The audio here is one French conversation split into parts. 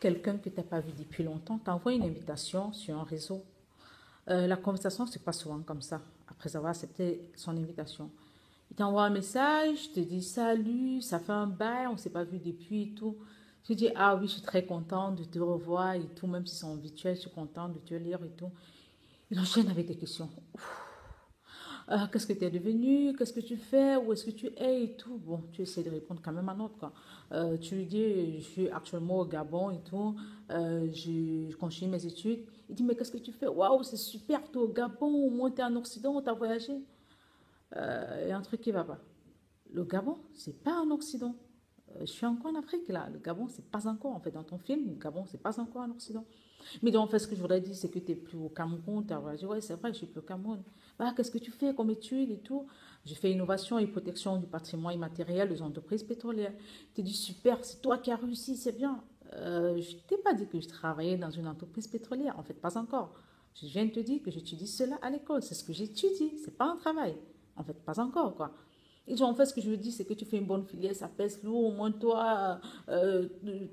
quelqu'un que tu n'as pas vu depuis longtemps t'envoie une invitation sur un réseau. La conversation se passe souvent comme ça, après avoir accepté son invitation. Il t'envoie un message, te dit salut, ça fait un bail, on ne s'est pas vu depuis et tout. Tu dis, ah oui, je suis très contente de te revoir et tout, même si c'est en virtuel, je suis contente de te lire et tout. Il enchaîne avec des questions. Qu'est-ce que tu es devenu? Qu'est-ce que tu fais? Où est-ce que tu es? Et tout. Bon, tu essaies de répondre quand même à l'autre, quoi. Tu lui dis, je suis actuellement au Gabon et tout. Je continue mes études. Il dit, mais qu'est-ce que tu fais? Waouh, c'est super, tu es au Gabon, au moins tu es en Occident, tu as voyagé. Il y a un truc qui ne va pas. Le Gabon, c'est pas en Occident. Je suis encore en Afrique, là. Le Gabon, c'est pas encore, en fait, dans ton film, le Gabon, c'est pas encore en Occident. Mais donc, en fait, ce que je voudrais dire, c'est que tu n'es plus au Cameroun. Tu as dit, ouais, c'est vrai, je suis plus au Cameroun. Bah, qu'est-ce que tu fais comme études et tout? J'ai fait innovation et protection du patrimoine immatériel des entreprises pétrolières. Tu dis, super, c'est toi qui as réussi, c'est bien. Je ne t'ai pas dit que je travaillais dans une entreprise pétrolière. En fait, pas encore. Je viens de te dire que j'étudie cela à l'école. C'est ce que j'étudie. C'est pas un travail. En fait, pas encore, quoi. Et donc, en fait, ce que je veux dire, c'est que tu fais une bonne filière, ça pèse lourd, au moins toi,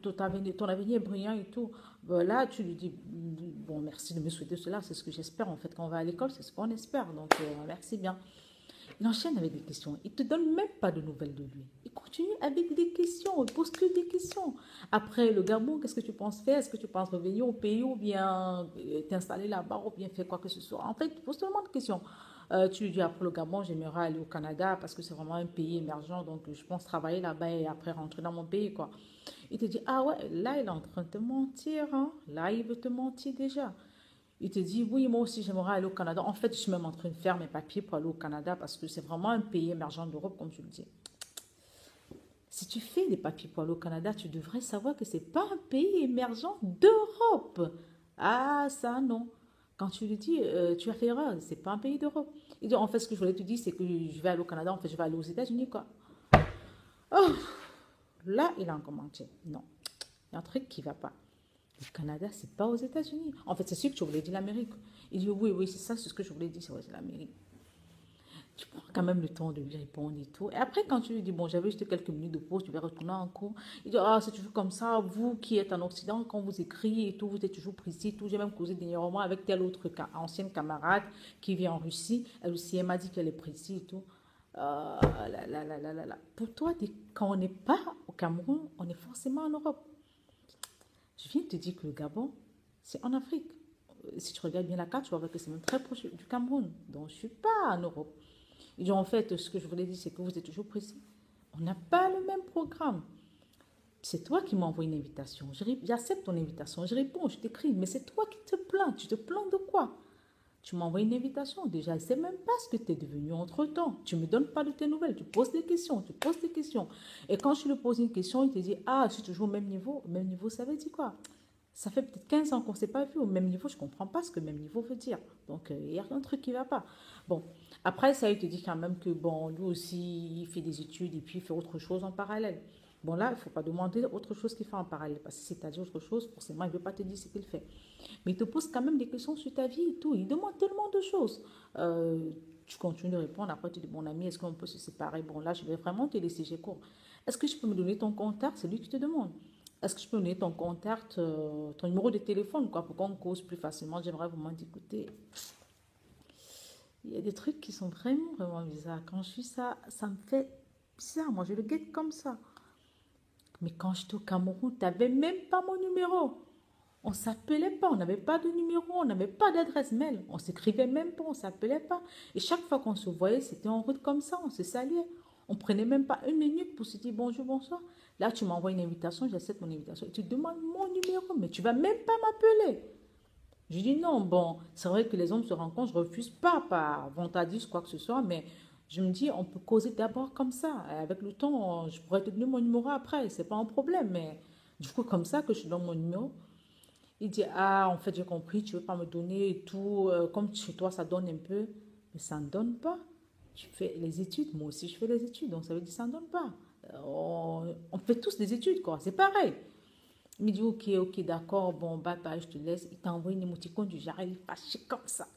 ton avenir est brillant et tout. Ben là, tu lui dis, bon, merci de me souhaiter cela, c'est ce que j'espère, en fait, quand on va à l'école, c'est ce qu'on espère, donc merci bien. Il enchaîne avec des questions, il ne te donne même pas de nouvelles de lui. Il continue avec des questions, il pose que des questions. Après, le Gabon, qu'est-ce que tu penses faire? Est-ce que tu penses revenir au pays ou bien t'installer là-bas ou bien faire quoi que ce soit? En fait, il pose tellement de questions. Tu lui dis après le Gabon, j'aimerais aller au Canada parce que c'est vraiment un pays émergent, donc je pense travailler là-bas et après rentrer dans mon pays, quoi. Il te dit, ah ouais, là, il est en train de te mentir, hein. Là, il veut te mentir déjà. Il te dit, oui, moi aussi, j'aimerais aller au Canada. En fait, je suis même en train de faire mes papiers pour aller au Canada parce que c'est vraiment un pays émergent d'Europe, comme tu le dis. Si tu fais des papiers pour aller au Canada, tu devrais savoir que ce n'est pas un pays émergent d'Europe. Ah, ça, non. Quand tu lui dis, tu as fait erreur, c'est pas un pays d'Europe. Il dit, en fait, ce que je voulais te dire, c'est que je vais aller au Canada, en fait, je vais aller aux États-Unis, quoi. Oh, là, il a un commentaire. Non, il y a un truc qui ne va pas. Le Canada, c'est pas aux États-Unis. En fait, c'est sûr que tu voulais dire l'Amérique. Il dit, oui, oui, c'est ça, c'est ce que je voulais dire, c'est l'Amérique. Tu prends quand même le temps de lui répondre et tout. Et après, quand tu lui dis, bon, j'avais juste quelques minutes de pause, tu vas retourner en cours. Il dit, ah, c'est toujours comme ça, vous qui êtes en Occident, quand vous écrivez et tout, vous êtes toujours précis et tout. J'ai même causé dernièrement avec telle autre ancienne camarade qui vit en Russie. Elle aussi, elle m'a dit qu'elle est précise et tout. Pour toi, quand on n'est pas au Cameroun, on est forcément en Europe. Je viens de te dire que le Gabon, c'est en Afrique. Si tu regardes bien la carte, tu vas voir que c'est même très proche du Cameroun. Donc, je ne suis pas en Europe. Et donc, en fait, ce que je voulais dire, c'est que vous êtes toujours précis. On n'a pas le même programme. C'est toi qui m'envoies une invitation. J'accepte ton invitation. Je réponds, je t'écris. Mais c'est toi qui te plains. Tu te plains de quoi? Tu m'envoies une invitation. Déjà, je ne sais même pas ce que tu es devenu entre-temps. Tu ne me donnes pas de tes nouvelles. Tu poses des questions. Tu poses des questions. Et quand je lui pose une question, il te dit, ah, je suis toujours au même niveau. Au même niveau, ça veut dire quoi? Ça fait peut-être 15 ans qu'on ne s'est pas vu au même niveau. Je ne comprends pas ce que même niveau veut dire. Donc, il y a un truc qui ne va pas. Bon, après ça, il te dit quand même que, bon, lui aussi, il fait des études et puis il fait autre chose en parallèle. Bon, là, il ne faut pas demander autre chose qu'il fait en parallèle. Parce que si tu as dit autre chose, forcément, il ne veut pas te dire ce qu'il fait. Mais il te pose quand même des questions sur ta vie et tout. Il demande tellement de choses. Tu continues de répondre. Après, tu dis, mon ami, est-ce qu'on peut se séparer? Bon, là, je vais vraiment te laisser, j'ai cours. Est-ce que tu peux me donner ton contact? C'est lui qui te demande. Est-ce que tu peux me donner ton contact, ton numéro de téléphone, quoi, pour qu'on cause plus facilement? J'aimerais vraiment t'écouter. Il y a des trucs qui sont vraiment, vraiment bizarres. Quand je suis ça, ça me fait bizarre. Moi, je le guette comme ça. Mais quand j'étais au Cameroun, tu n'avais même pas mon numéro. On ne s'appelait pas, on n'avait pas de numéro, on n'avait pas d'adresse mail. On s'écrivait même pas, on ne s'appelait pas. Et chaque fois qu'on se voyait, c'était en route comme ça, on se saluait. On ne prenait même pas une minute pour se dire bonjour, bonsoir. Là, tu m'envoies une invitation, j'accepte mon invitation. Et tu demandes mon numéro, mais tu ne vas même pas m'appeler. Je dis non, bon, c'est vrai que les hommes se rencontrent, je ne refuse pas par vantardise, quoi que ce soit, mais je me dis, on peut causer d'abord comme ça. Et avec le temps, je pourrais te donner mon numéro après, c'est pas un problème, mais du coup, comme ça que je te donne mon numéro. Il dit, ah, en fait, j'ai compris, tu ne veux pas me donner et tout, comme chez toi, ça donne un peu, mais ça ne donne pas. Tu fais les études, moi aussi, je fais les études, donc ça veut dire que ça ne donne pas. On fait tous des études, quoi, c'est pareil. Il me dit, ok, ok, d'accord, bon, bye bye, je te laisse. Il t'envoie une émoticône du genre, il est fâché comme ça.